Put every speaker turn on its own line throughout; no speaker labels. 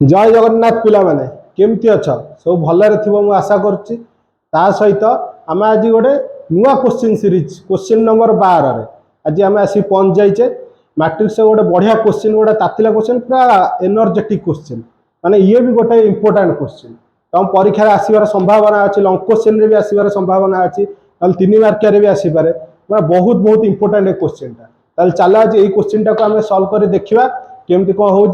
जय जगन्नाथ पिला माने केमती अछ सब भलरे थिबो मु आशा करछि। ता सहित आम आज गोटे नुआ क्वेश्चन सीरीज क्वेश्चन नंबर 12 रे आज आम आसी पहुंच जाइए। मैट्रिक्स गोटे बढ़िया क्वेश्चन गोटे तातिला क्वेश्चन पूरा एनर्जेटिक क्वेश्चन माने ये भी गोटे इंपोर्टेंट क्वेश्चन तुम परीक्षा आसबार संभावना अच्छी लंग क्वेश्चन रे भी आसबार संभावना अच्छी 3 मार्किया भी आसपे बहुत बहुत इंपोर्टेंट क्वेश्चन टा चल आज ये क्वेश्चन टाक आम सल्व कर देखा केमती कौन हो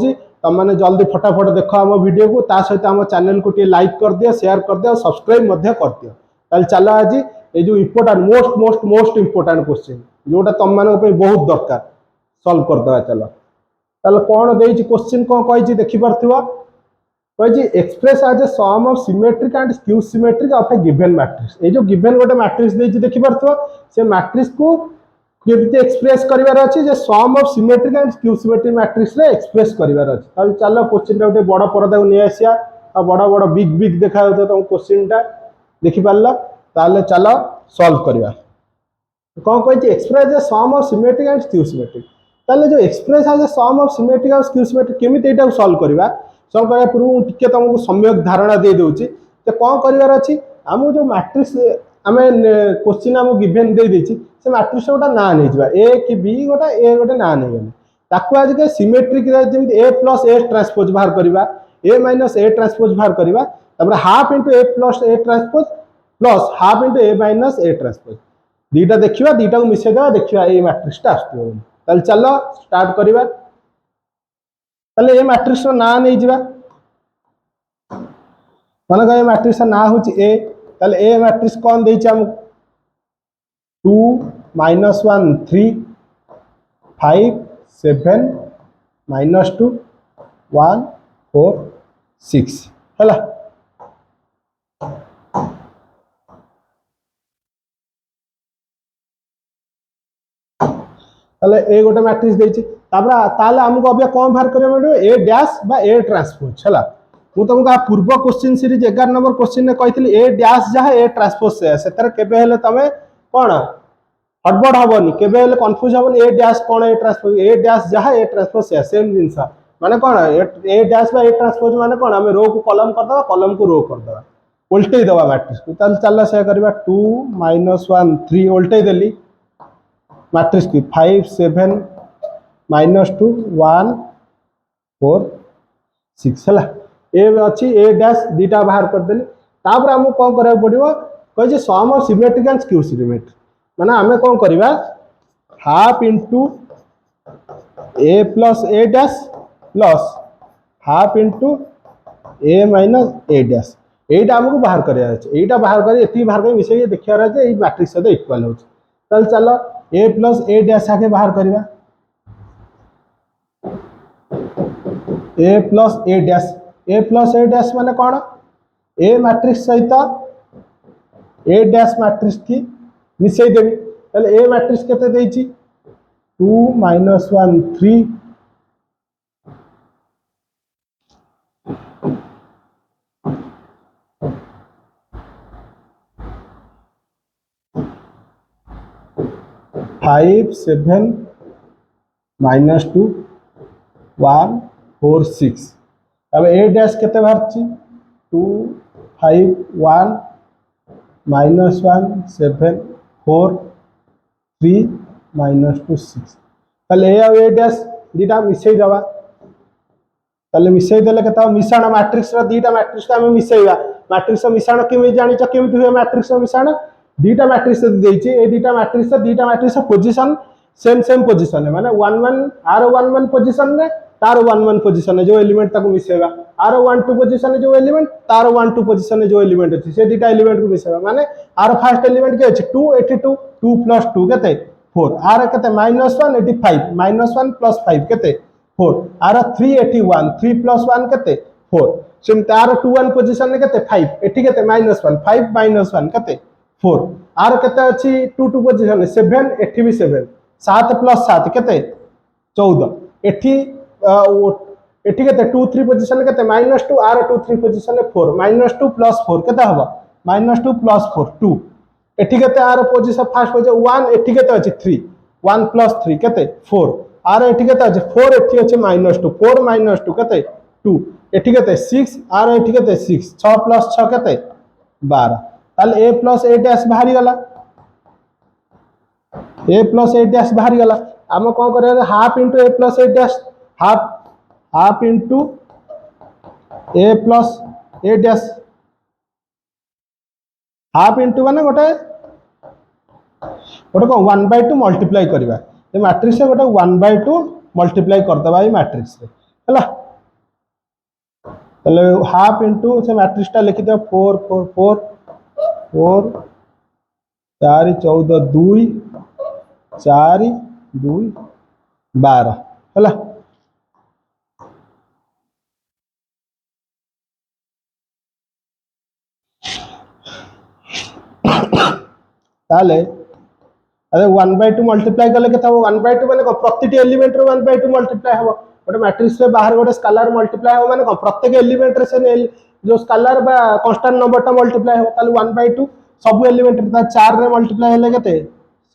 तुम मैंने जल्दी फटाफट देख आम वीडियो को ता सहित आम चैनल को लाइक कर दियो शेयर कर दियो सब्सक्राइब कर दियो। चल आज ये जो important most most most important question जोटा तुम मान बहुत दरकार सल्व करदे। चलो चलो कौन दे क्वेश्चन कौन कही देखिपार कही express as a sum of symmetric and skew symmetric of a given matrix. ये जो गिवन गोटे मैट्रिक्स देछि देखिपार से मैट्रिक्स को केमती एक्सप्रेस करिवार अछि जे sum of symmetric and skew symmetric matrix रे एक्सप्रेस करिवार अछि। ताले चलो क्वेश्चन टा गोटे बड़ पर्दा को नै आसिया आ बड़ बड़ बिग बिग देखा होतो तुम क्वेश्चन टा देखि पारला। ताले चलो सॉल्व करिवा कौन कहि express a sum of symmetric and skew symmetric. ताले जो express as a sum of symmetric और स्क्यू सिमेट्रिक केमिति एटा सॉल्व करिवा सॉल्व करिया पूर्व टिके तुमको सम्यक धारणा दे दोछि जे कौन करिवार अछि। हम जो मैट्रिक्स आमे क्वेश्चन हम गिवन दे देछि से मैट्रिक्स गोटा ना नहीं जा ए कि बी गोटा ए गोटे ना नहीं गले ताकू आज के सिमेट्रिक जेमति ए प्लस ए ट्रांसपोज बाहर करबा ए माइनस ए ट्रांसपोज बाहर करबा तबरे half into A plus A transpose plus half into A minus A transpose दीटा देखिबा दीटा को मिसे देबा देखिबा ए मैट्रिक्स टा आस्तो। ताले चलो स्टार्ट करबा। ताले ए मैट्रिक्स रो ना नहीं जिबा माने का ए मैट्रिक्स ना होची ए। ताले ए मैट्रिक्स कौन देछि हम 2 -1 3 5 7 -2 1 4 6 हैला। ताले ए गोटे मैट्रिक्स देछि ताबरा ताले हमको अब कौन बाहर करबा पड़ो ए डैश बा ए ट्रांसपोज हैला। मु तुमको पूर्व क्वेश्चन सीरीज 11 नंबर क्वेश्चन ने कहितली ए डैश जहा ए ट्रांसपोज से सेतर केबे हेले तमे कोन हड़बड़ हबनी केबे हेले कंफ्यूज हबनी ए डैश कोन ए ट्रांसपोज ए डैश जहा ए ट्रांसपोज से सेम जिंस माने कोन ए डैश बा ए ट्रांसपोज माने कोन हम रो को कॉलम कर दबा कॉलम को रो कर दबा उल्टे दबा मैट्रिक्स को। तल चल से करबा 2 -1 3 उल्टे देली मैट्रिक्स की 5 7 -2 1 4 6 हैला। ए अच्छी ए डैश दीटा बाहर कर देली तापर हम कौन करा पड़िबो कहि sum of symmetric and skew symmetric माने हमें कौन करिबा half into A plus A dash plus half into A minus A dash एटा हमको बाहर करिया अछि। एटा बाहर करी एती बाहर करी मिसे देखिया रहे जे ए मैट्रिक्स से इक्वल होछि। चल चलो ए प्लस ए डैश आके बाहर करिबा ए प्लस ए डैश माने कौन ए मैट्रिक्स सहित ए डैश मैट्रिक्स की मिसई देबी। ताले ए मैट्रिक्स केते देछि 2 -1 3 5 7 -2 1 4 6 अब ए डैश केते बाहरछि 2 5 1 -1 7 4 3 -2 6 ताले ए डैश दीटा मिसई दबा। ताले मिसई देले केता मिश्रण मैट्रिक्स रो दीटा मैट्रिक्स का हम मिसईबा मैट्रिक्स मिश्रण केमि जानिच केमि हुए मैट्रिक्स मिश्रण दीटा मैट्रिक्स देछि ए दीटा matrix position same same position है माने 1 1 आर 1 1 पोजीशन रे तार 1 1 पोजीशन है जो एलिमेंट ताको मिसेबा आर 1 2 पोजीशन है जो एलिमेंट तार 1 2 पोजीशन है जो एलिमेंट अछि से दीटा एलिमेंट को मिसेबा माने आर फर्स्ट एलिमेंट के अछि 2 82 2 + 2 केते 4 आर केते -1 85 -1 + 5 केते 4 आर 3 81 3 + 1 केते 4 सेम तार 2 1 पोजीशन ने केते 5 एठी केते -1 5 - 1 केते 4 आर केते अछि 2 2 पोजीशन 7 एठी भी 7 7 + 7 केते 14 एठी एठी केते 2 3 पोजीशन केते -2 आर 2 3 पोजीशन 4 -2 + 4 केते हबो -2 + 4 2 एठी केते आर पोजीशन फर्स्ट पोजीशन 1 एठी केते अछि 3 1 + 3 केते 4 आर एठी केते अछि 4 एठी अछि -2 4 - 2 केते 2 एठी केते 6 आर एठी केते 6 6 प्लस 6 केते 12 ताले a प्लस a डैश बाहरी गला a प्लस a डैश बाहरी गला आम कोन करे half into a plus a dash half half into a plus a dash half into माने गोटे गोटे को 1/2 मल्टीप्लाई करबा ए मैट्रिक्स से गोटे 1/2 मल्टीप्लाई कर दबा ए मैट्रिक्स रे हला तले हाफ इनटू से मैट्रिक्स टा लिखि दे 4 4 4 4 4 14 2 4 2 12 हला ताले अरे 1/2 मल्टीप्लाई कले के 1/2 माने प्रत्येक एलिमेंट रे 1/2 मल्टीप्लाई हो गोटे मैट्रिक्स रे बाहर गोटे स्केलर मल्टीप्लाई हो माने प्रत्येक एलिमेंट रे से जो स्केलर बा कांस्टेंट नंबर टा मल्टीप्लाई हो ताले 1/2 सब एलिमेंट रे 4 रे मल्टीप्लाई हेले केते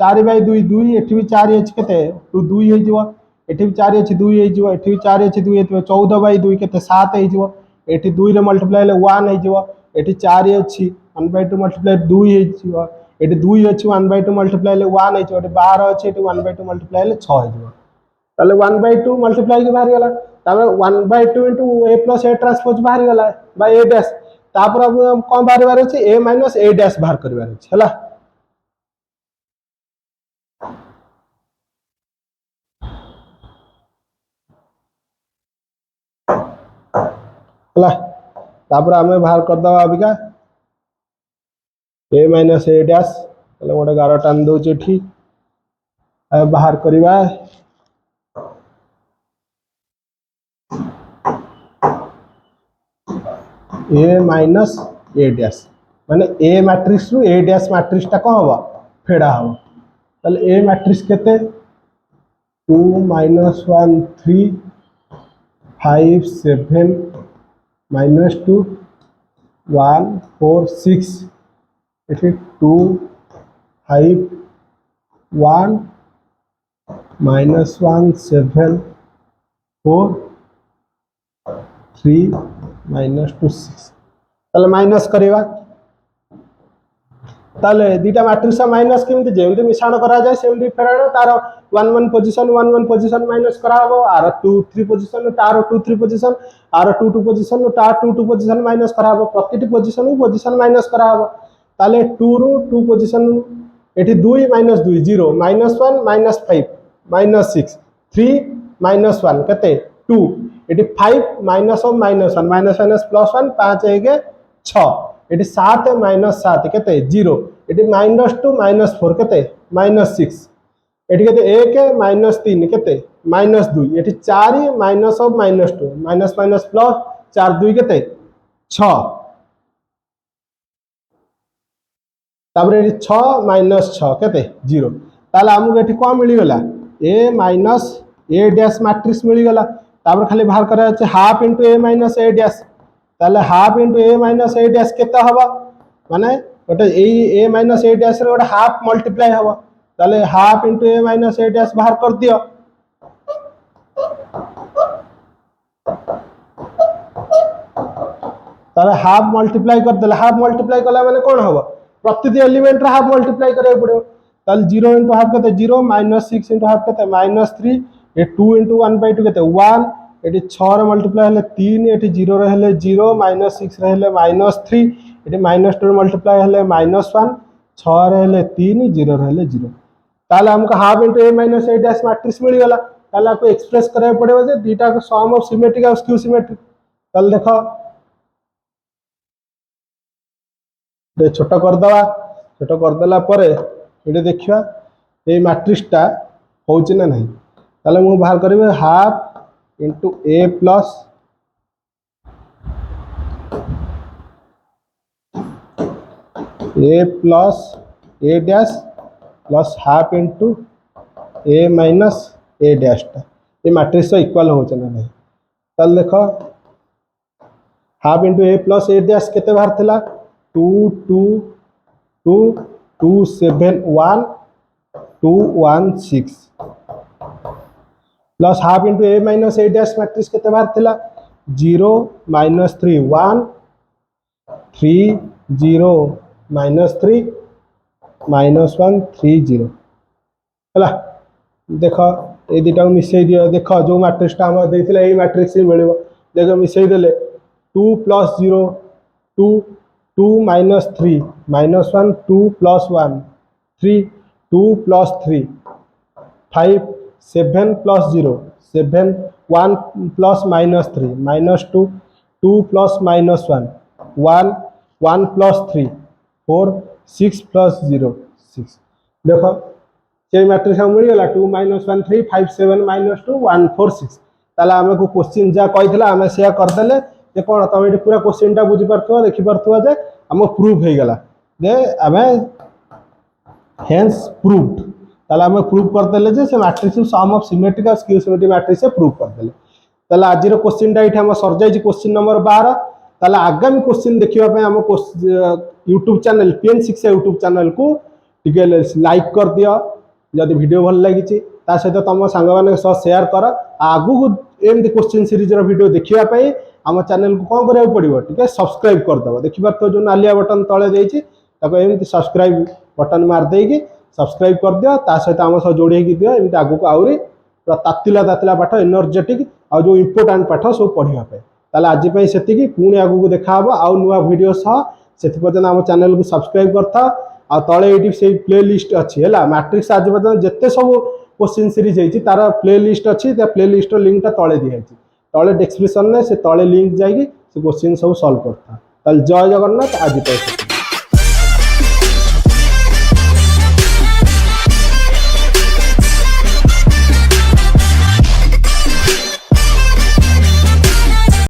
4/2 2 एठी भी 4 एच केते 2 हे जिवो एठी भी 4 एच 2 हे जिवो एठी भी 4 एच 2 हे जिवो 14/2 केते 7 हे जिवो एठी 2 रे मल्टीप्लाई हेले 1 हे जिवो एठी 4 एच 1/2 मल्टीप्लाई 2 हे जिवो एटी 2 अच्छी 1/2 मल्टीप्लाई 1 है 12 अच्छी 1/2 मल्टीप्लाई 6 है ताले 1/2 मल्टीप्लाई के बाहर गला तापर 1/2 into a plus a transpose बाहर गला बाय a डैश तापर अब कोन बाहर बाहर अछि a माइनस a डैश बाहर करबार अछि हला हला तापर हमें बाहर कर दवा Abika a minus a dash तले गोटे गार टान दो एठी बाहर करबा a माइनस a डैश माने a मैट्रिक्स रु a डैश मैट्रिक्स टा को हबो फेडा हबो तले a मैट्रिक्स केते 2 -1 3 5 7 -2 1 4 6 इसे 2 5 1 -1 7 4 3 -2 6 ताले माइनस करिवा ताले दीटा मैट्रिक्स माइनस केमति जेमति मिश्रण करा जाय सेमति फेराणो तार 1 1 पोजीशन माइनस करा हो आर 2 3 पोजीशन तार 2 3 पोजीशन आर 2 2 पोजीशन तार 2 2 पोजीशन माइनस करा हो प्रतिटी पोजीशन माइनस करा हो ताले 2 रो 2 पोजीशन एठी 2 -2 0 -1 -5 -6 3 -1 कते 2 एठी 5 -1 -1 +1 5 1 6 एठी 7 -7 केते 0 एठी -2 -4 केते -6 एठी केते 1 -3 केते -2 एठी 4 -2 माइनस प्लस 4 2 केते 6 तापर एठी 6 -6 केते 0 ताले हमहु एठी कोन मिली गला a minus a dash matrix मिली गला तापर खाली बाहर करा छै half into a minus a dash ताले half into a minus a dash केते हबो माने गोटे a माइनस a डैश रे गोटे हाफ मल्टीप्लाई हबो ताले half into a minus a dash बाहर कर दियो ताले हाफ मल्टीप्लाई कर देला हाफ मल्टीप्लाई कला माने कोन हबो प्रति एलिमेंट रे हाफ मल्टीप्लाई करे पड़ो ताले 0 इनटू हाफ केते 0 -6 इनटू हाफ केते -3 ए 2 इनटू 1/2 केते 1 एटी 6 रे मल्टीप्लाई हेले 3 एटी 0 रे हेले 0 -6 रे हेले -3 एटी -2 रे मल्टीप्लाई हेले -1 6 रे हेले 3 0 रे हेले 0 ताले हमको half into a minus a dash matrix मिल गला ताले आपको एक्सप्रेस करे पड़ो जे दीटा को सम ऑफ सिमेट्रिक और स्क्यू सिमेट्रिक ताले देखो दे छोटा कर दवा छोटा कर देला परे एटे देखिबा ए मैट्रिक्स टा होउछ ना नहीं ताले मु बाहर करबे half into a plus a dash plus half into a minus a dash टा ये मैट्रिक्स तो इक्वल होउछ ना नहीं ताले देखो half into a plus a dash केते बाहर थिला 2 2 2 2 7 1 2 1 6 plus half into a minus a dash matrix केते बाहर थिला 0 -3 1 3 0 -3 -1 3 0 है। देख ये दुटा मिसई दियो देख जो मैट्रिक्सटा आम देते यही मैट्रिक्स ही मिल देख मिसई देले 2 + 0 2 2 -3 -1 2 + 1 3 2 + 3 5 7 + 0 7 1 + -3 -2 2 + -1 1 1 + 3 4 6 + 0 6 देख से मैट्रिक्स मिलगला 2 -1 3 5 7 -2 1 4 6 ताला आमे को क्वेश्चन जा कहितला आमे शेयर कर देले जे कोन तुम ये पूरा क्वेश्चन टा बुझी परथो देखि परथो जे हम प्रूफ हे गला जे आमे हेंस प्रूव्ड ताला आमे प्रूफ कर देले जे से मैट्रिक्स सम ऑफ सिमेट्रिक और स्क्यू सिमेट्रिक मैट्रिक्स से प्रूफ कर देले ताला आज रो क्वेश्चन टा इठा हम सर जाई क्वेश्चन नंबर 12 ताला आगामी क्वेश्चन देखिबा पे हम YouTube channel Pnsikshya YouTube channel को टिके लाइक कर दियो जदि वीडियो भल लगी ता सहित तुम सांग मान सह शेयर कर आगु एमती क्वेश्चन सीरीज रो वीडियो देखिबा पे आम चैनल को कौन करिया पड़िबो टिके सब्सक्राइब कर दबो देखि पारतो जो नालिया बटन तळे देइछि ताको एमती सब्सक्राइब बटन मार देइकि सब्सक्राइब कर दियो ता सहित आम सह जोड़ी कि दियो एमती आगु को आउरी तातिला पाठ एनर्जेटिक आ जो इंपोर्टेंट पाठ सब पढ़िया पे ताले आज पे सेतिकी पुणी आगु को देखा हबो आ नुवा वीडियो सह सेति पर्यंत आम चैनल को सब्सक्राइब करथा आ तळे एटी से प्ले लिस्ट अछि हैला मैट्रिक्स आज पर्यंत जत्ते सब क्वेश्चन सीरीज हेछि तार प्ले लिस्ट अछि ते प्ले लिस्ट रो लिंक ता तळे दिया हेछि तळे डिस्क्रिप्शन ने से तळे लिंक जाईकी से क्वेश्चन सब सॉल्व करथा ताले जय जगन्नाथ आज पे।